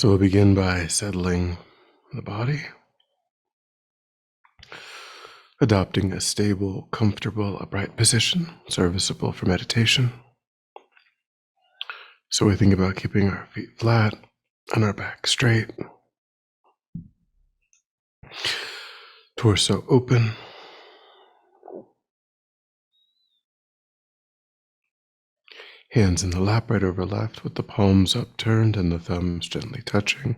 So we'll begin by settling the body, adopting a stable, comfortable, upright position, serviceable for meditation. So we think about keeping our feet flat and our back straight, torso open, hands in the lap right over left with the palms upturned and the thumbs gently touching.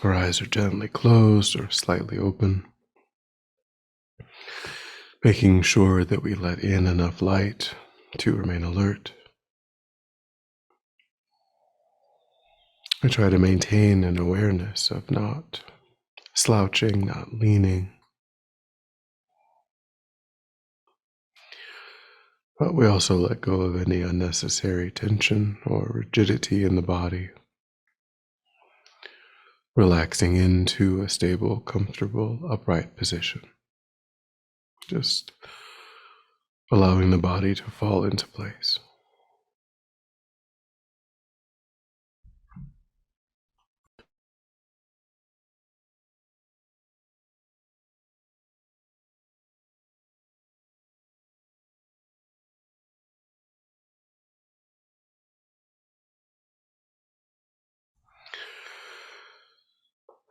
Our eyes are gently closed or slightly open, making sure that we let in enough light to remain alert. I try to maintain an awareness of not slouching, not leaning, but we also let go of any unnecessary tension or rigidity in the body, relaxing into a stable, comfortable, upright position. Just allowing the body to fall into place.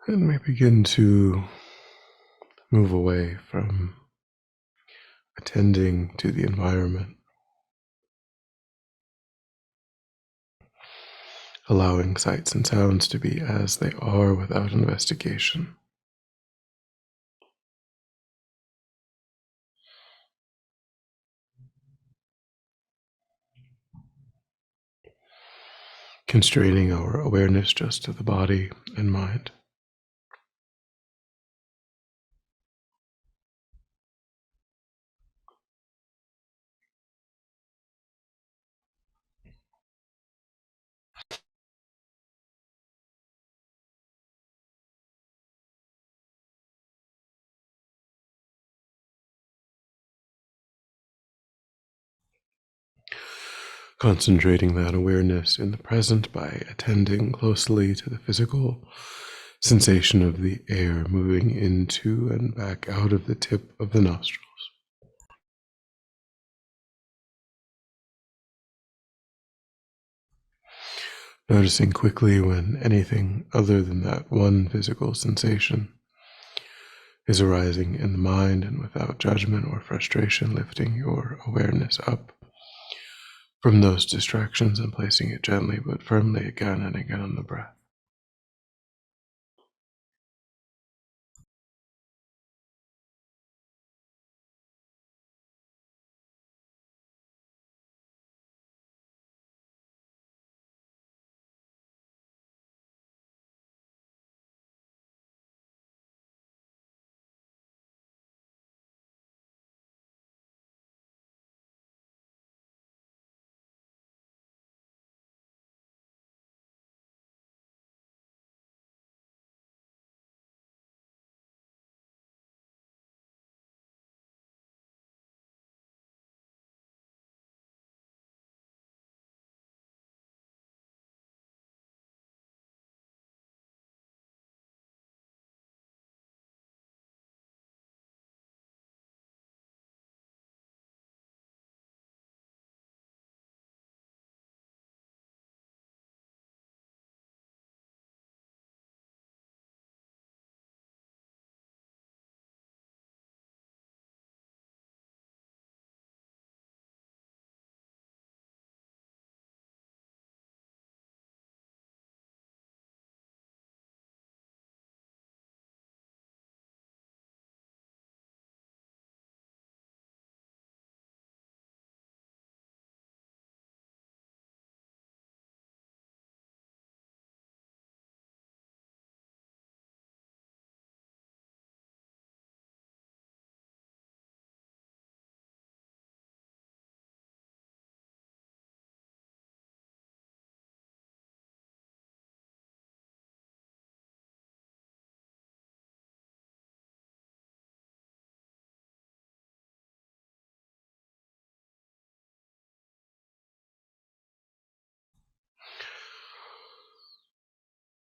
And we begin to move away from attending to the environment, allowing sights and sounds to be as they are without investigation. Constraining our awareness just to the body and mind. Concentrating that awareness in the present by attending closely to the physical sensation of the air moving into and back out of the tip of the nostrils. Noticing quickly when anything other than that one physical sensation is arising in the mind, and without judgment or frustration, lifting your awareness up from those distractions and placing it gently but firmly again and again on the breath.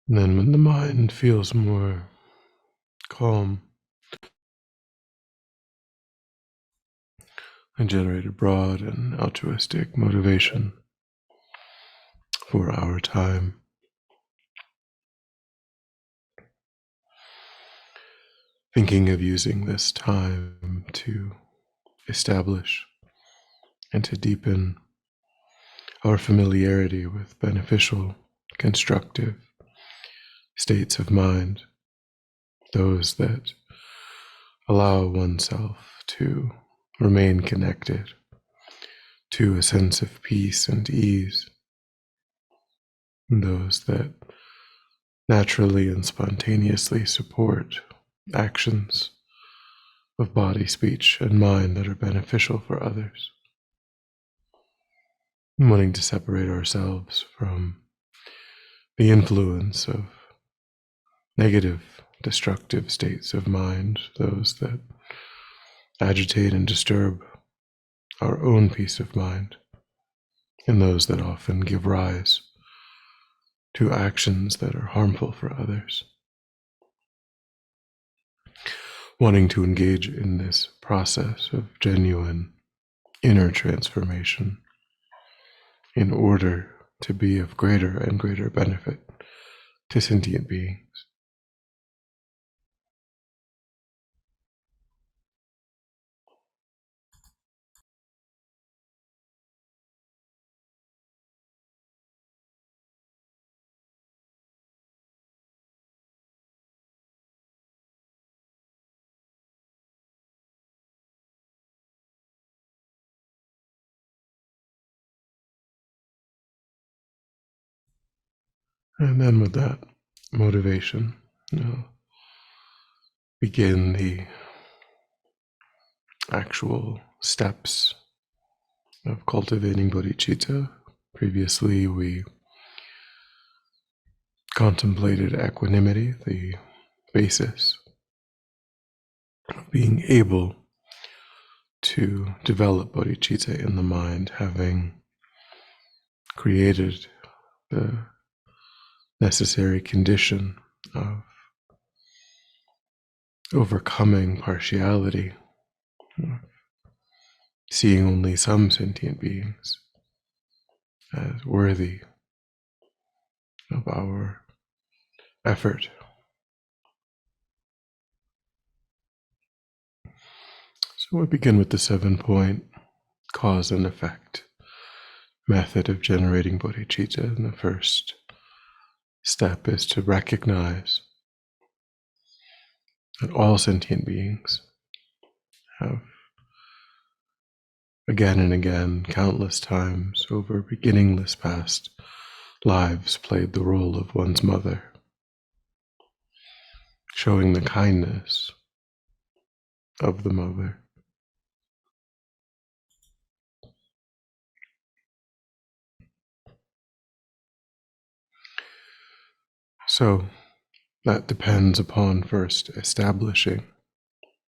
And then when the mind feels more calm, I generate a broad and altruistic motivation for our time, thinking of using this time to establish and to deepen our familiarity with beneficial, constructive states of mind, those that allow oneself to remain connected to a sense of peace and ease, and those that naturally and spontaneously support actions of body, speech, and mind that are beneficial for others. Wanting to separate ourselves from the influence of negative, destructive states of mind, those that agitate and disturb our own peace of mind, and those that often give rise to actions that are harmful for others. Wanting to engage in this process of genuine inner transformation in order to be of greater and greater benefit to sentient beings. And then with that motivation, begin the actual steps of cultivating bodhicitta. Previously, we contemplated equanimity, the basis of being able to develop bodhicitta in the mind, having created the necessary condition of overcoming partiality, seeing only some sentient beings as worthy of our effort. So we begin with the 7-point cause and effect method of generating bodhicitta. And the first step is to recognize that all sentient beings have again and again, countless times over beginningless past lives, played the role of one's mother, showing the kindness of the mother. So that depends upon first establishing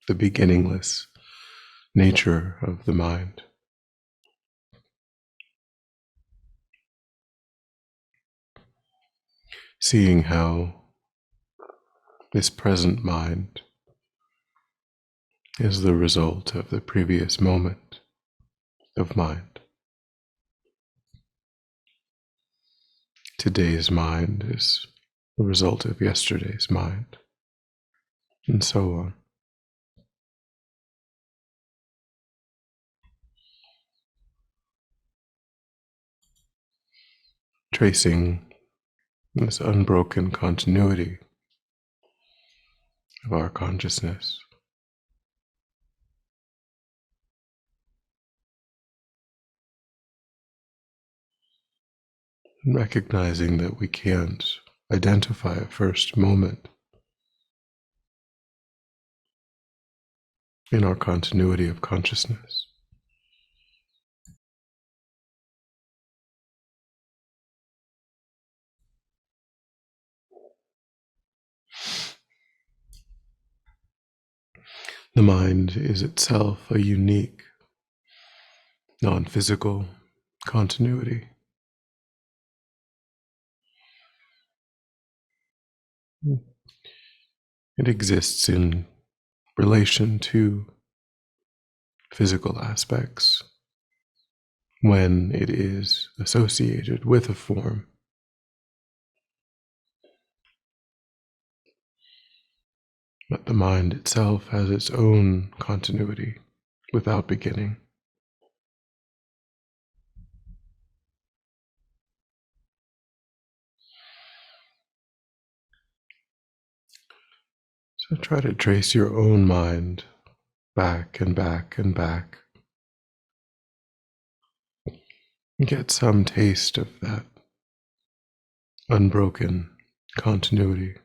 the beginningless nature of the mind. Seeing how this present mind is the result of the previous moment of mind. Today's mind is the result of yesterday's mind, and so on. Tracing this unbroken continuity of our consciousness. And recognizing that we can't identify a first moment in our continuity of consciousness. The mind is itself a unique, non-physical continuity. It exists in relation to physical aspects when it is associated with a form. But the mind itself has its own continuity without beginning. So try to trace your own mind back and back and back. And get some taste of that unbroken continuity.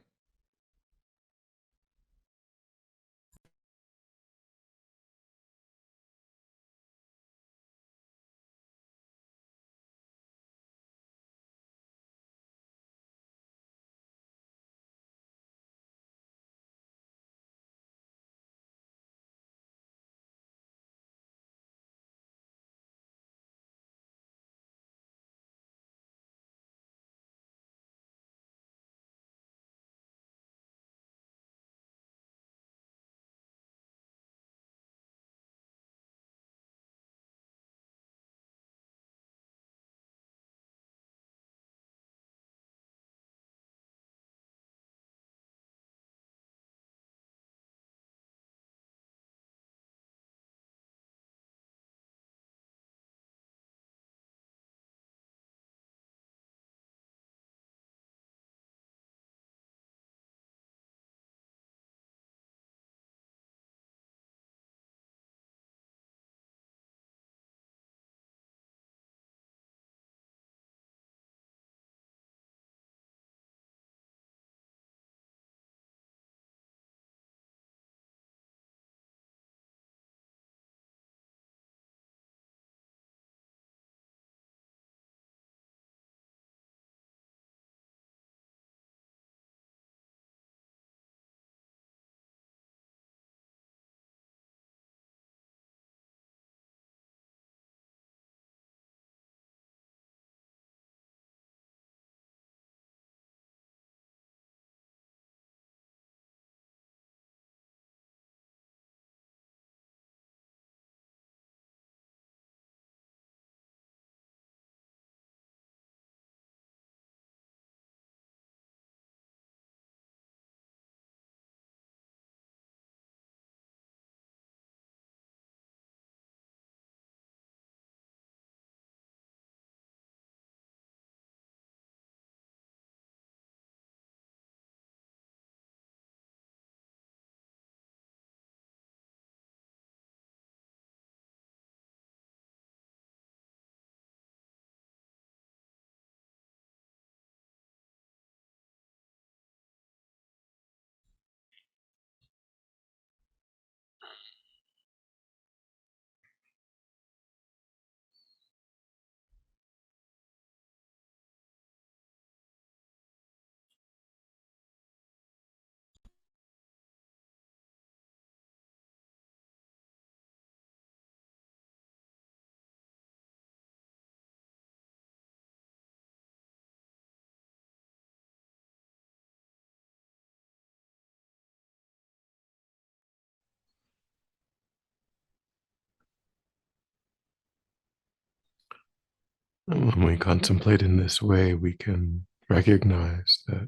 And when we contemplate in this way, we can recognize that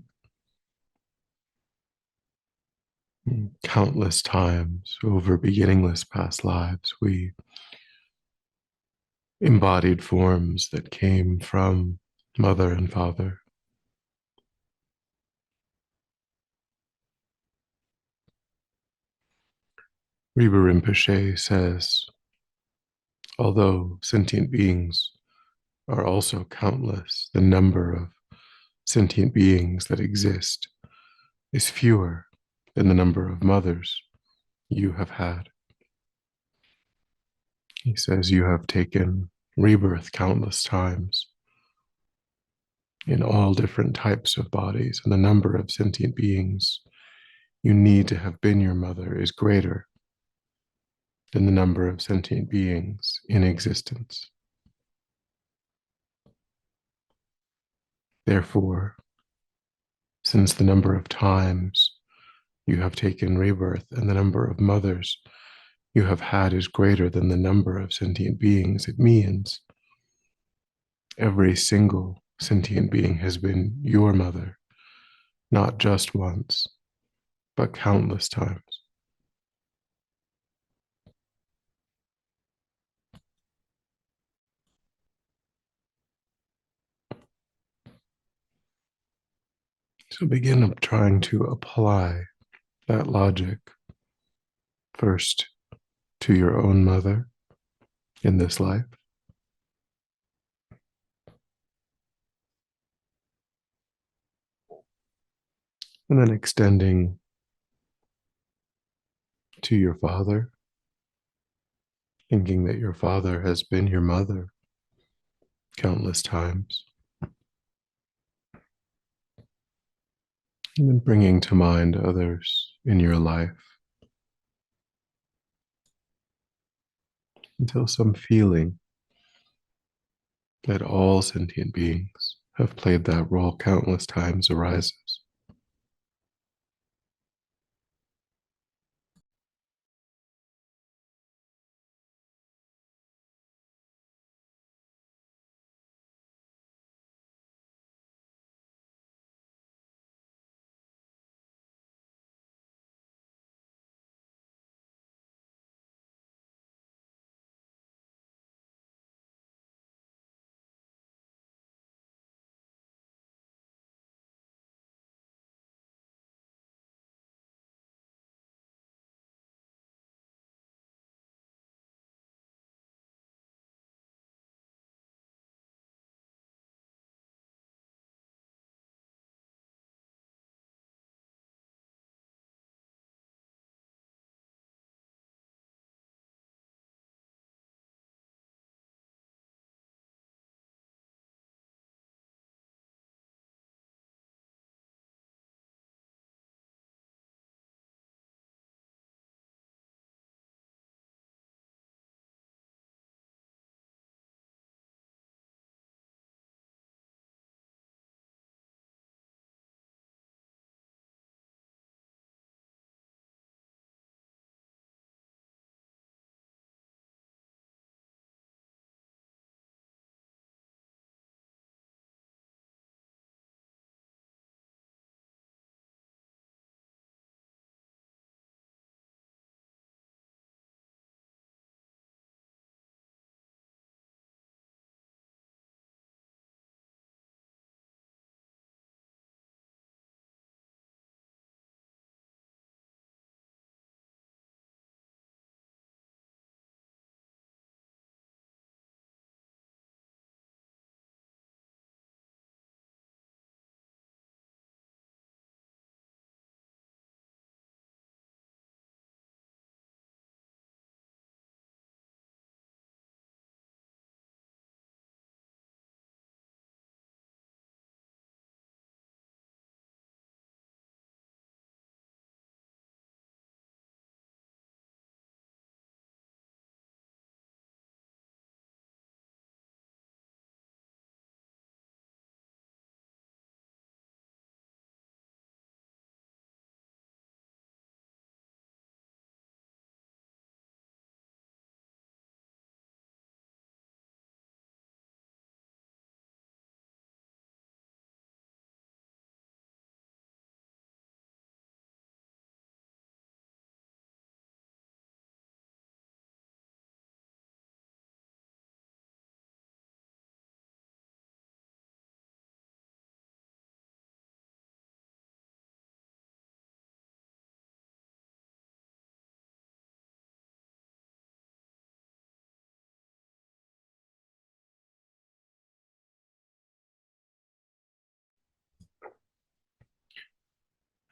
countless times over beginningless past lives, we embodied forms that came from mother and father. Riba Rinpoche says, although sentient beings are also countless, the number of sentient beings that exist is fewer than the number of mothers you have had. He says you have taken rebirth countless times in all different types of bodies, and the number of sentient beings you need to have been your mother is greater than the number of sentient beings in existence. Therefore, since the number of times you have taken rebirth and the number of mothers you have had is greater than the number of sentient beings, it means every single sentient being has been your mother, not just once, but countless times. So begin trying to apply that logic first to your own mother in this life, and then extending to your father, thinking that your father has been your mother countless times, and then bringing to mind others in your life until some feeling that all sentient beings have played that role countless times arises.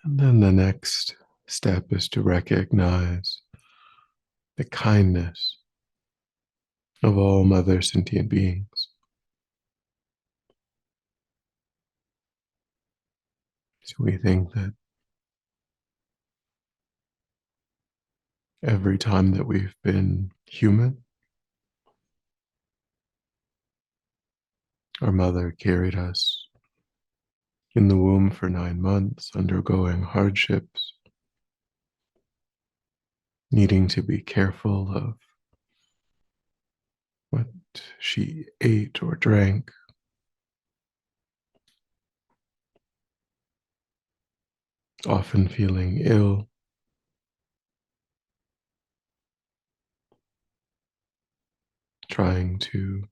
And then the next step is to recognize the kindness of all mother sentient beings. So we think that every time that we've been human, our mother carried us in the womb for 9 months, undergoing hardships, needing to be careful of what she ate or drank, often feeling ill, trying to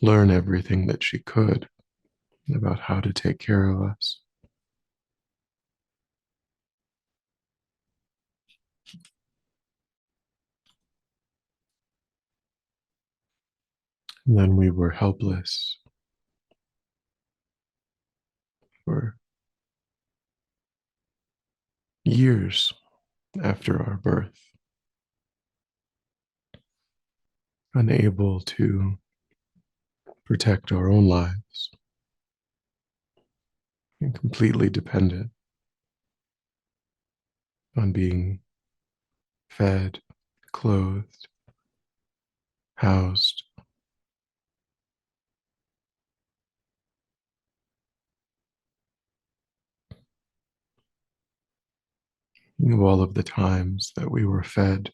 learn everything that she could about how to take care of us. And then we were helpless for years after our birth, unable to protect our own lives and completely dependent on being fed, clothed, housed. Think of all of the times that we were fed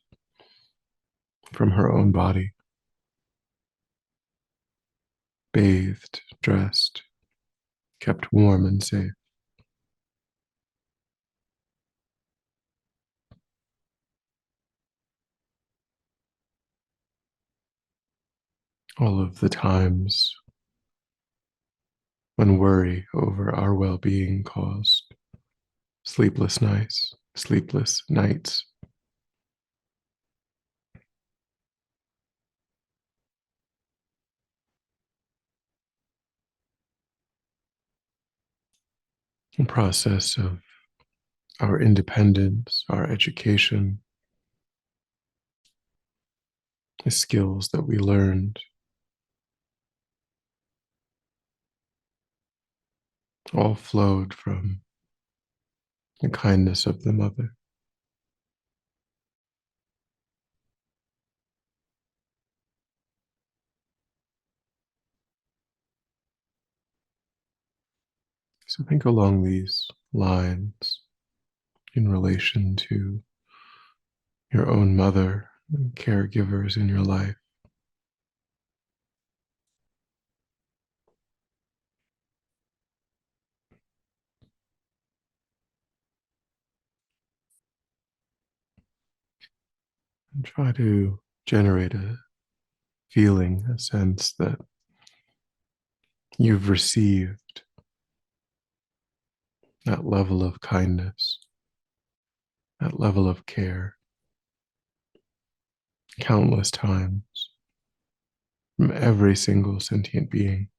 from her own body, bathed, dressed, kept warm and safe. All of the times when worry over our well being caused sleepless nights, the process of our independence, our education, the skills that we learned, all flowed from the kindness of the mother. So think along these lines in relation to your own mother and caregivers in your life. And try to generate a feeling, a sense that you've received that level of kindness, that level of care countless times from every single sentient being.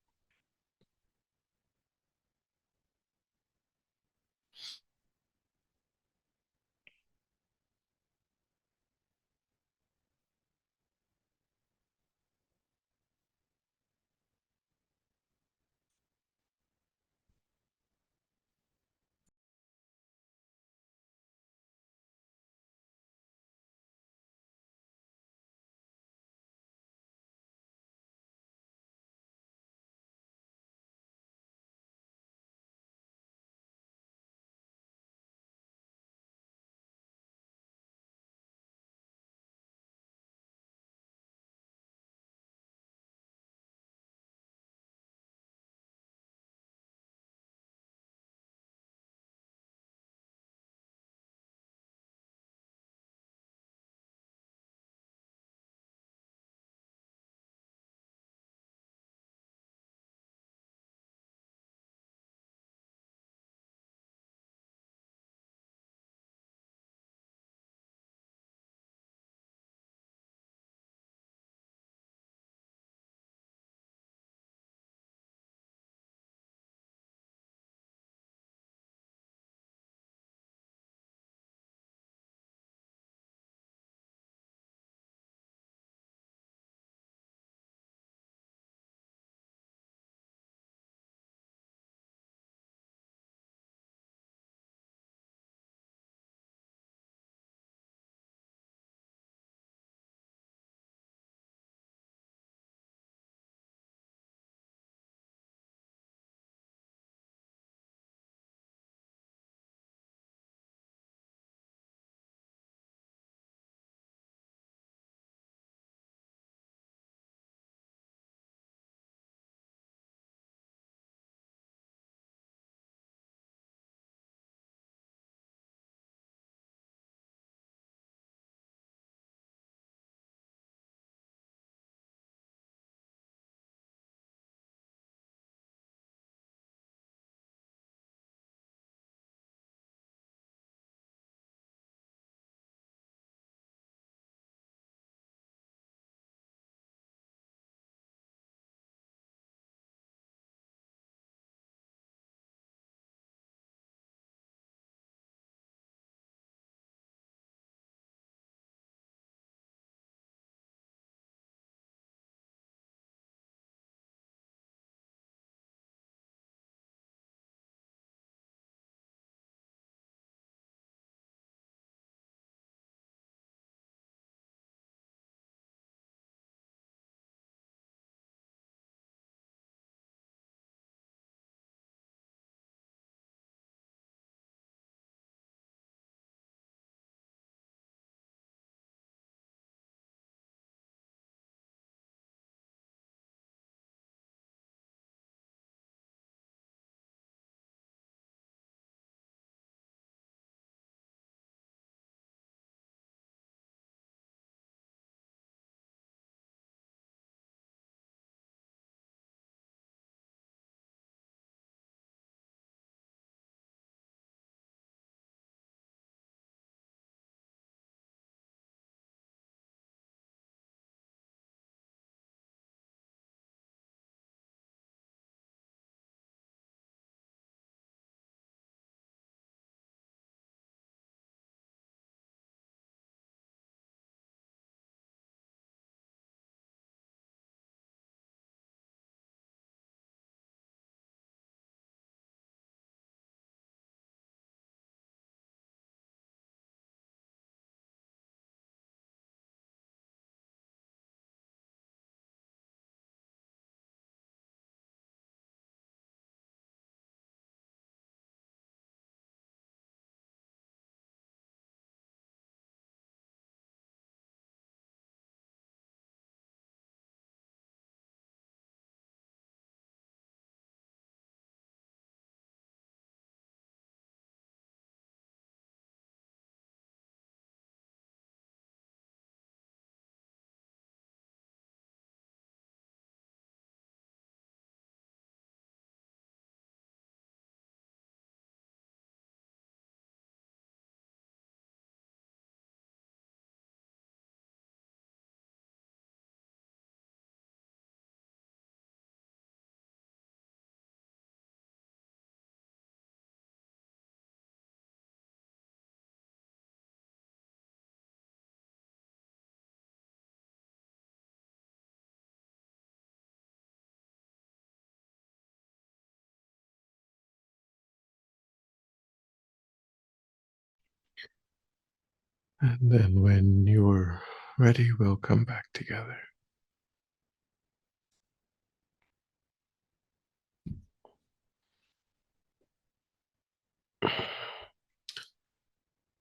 And then when you're ready, we'll come back together.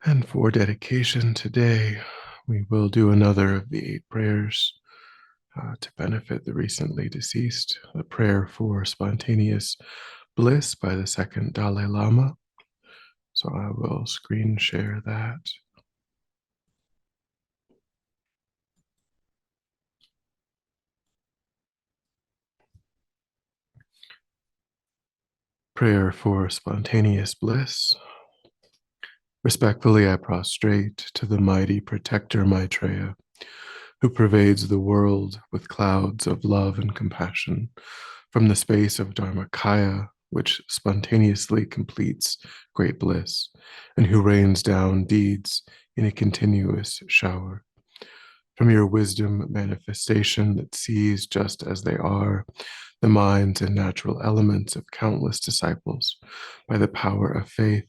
And for dedication today, we will do another of the 8 prayers to benefit the recently deceased. The prayer for spontaneous bliss by the second Dalai Lama. So I will screen share that. Prayer for spontaneous bliss. Respectfully, I prostrate to the mighty protector Maitreya, who pervades the world with clouds of love and compassion, from the space of Dharmakaya, which spontaneously completes great bliss, and who rains down deeds in a continuous shower. From your wisdom manifestation that sees just as they are the minds and natural elements of countless disciples, by the power of faith,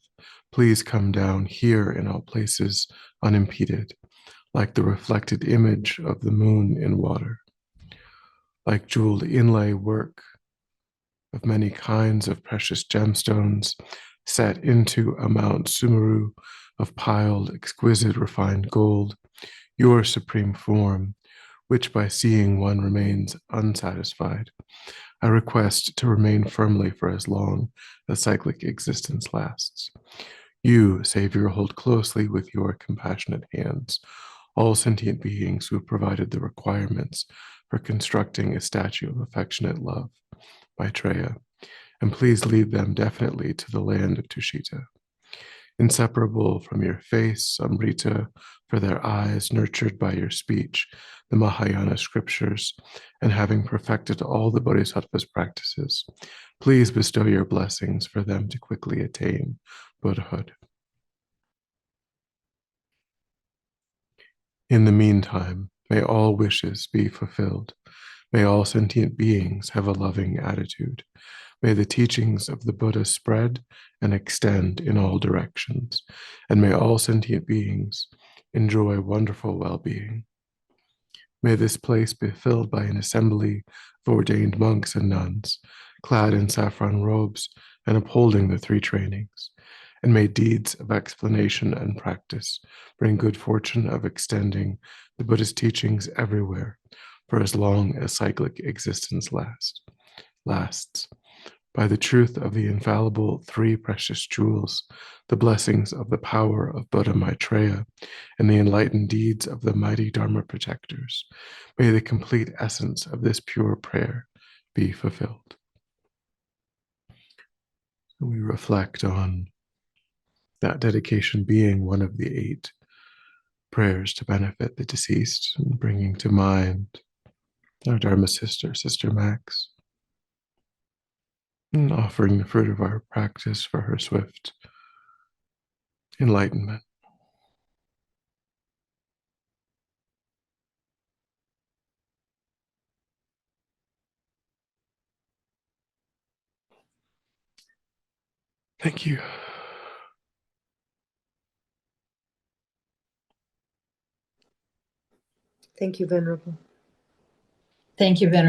please come down here in all places unimpeded, like the reflected image of the moon in water, like jeweled inlay work of many kinds of precious gemstones set into a Mount Sumeru of piled, exquisite, refined gold, your supreme form, which by seeing one remains unsatisfied. I request to remain firmly for as long as cyclic existence lasts. You, Savior, hold closely with your compassionate hands all sentient beings who have provided the requirements for constructing a statue of affectionate love, Maitreya, and please lead them definitely to the land of Tushita. Inseparable from your face, Amrita, for their eyes, nurtured by your speech, the Mahayana scriptures, and having perfected all the Bodhisattva's practices, please bestow your blessings for them to quickly attain Buddhahood. In the meantime, may all wishes be fulfilled. May all sentient beings have a loving attitude. May the teachings of the Buddha spread and extend in all directions, and may all sentient beings enjoy wonderful well-being. May this place be filled by an assembly of ordained monks and nuns, clad in saffron robes and upholding the 3 trainings. And may deeds of explanation and practice bring good fortune of extending the Buddha's teachings everywhere for as long as cyclic existence lasts. By the truth of the infallible 3 precious jewels, the blessings of the power of Buddha Maitreya, and the enlightened deeds of the mighty Dharma protectors, may the complete essence of this pure prayer be fulfilled. We reflect on that dedication being one of the 8 prayers to benefit the deceased, and bringing to mind our Dharma sister, Sister Max, and offering the fruit of our practice for her swift enlightenment. Thank you. Thank you, Venerable. Thank you, Venerable.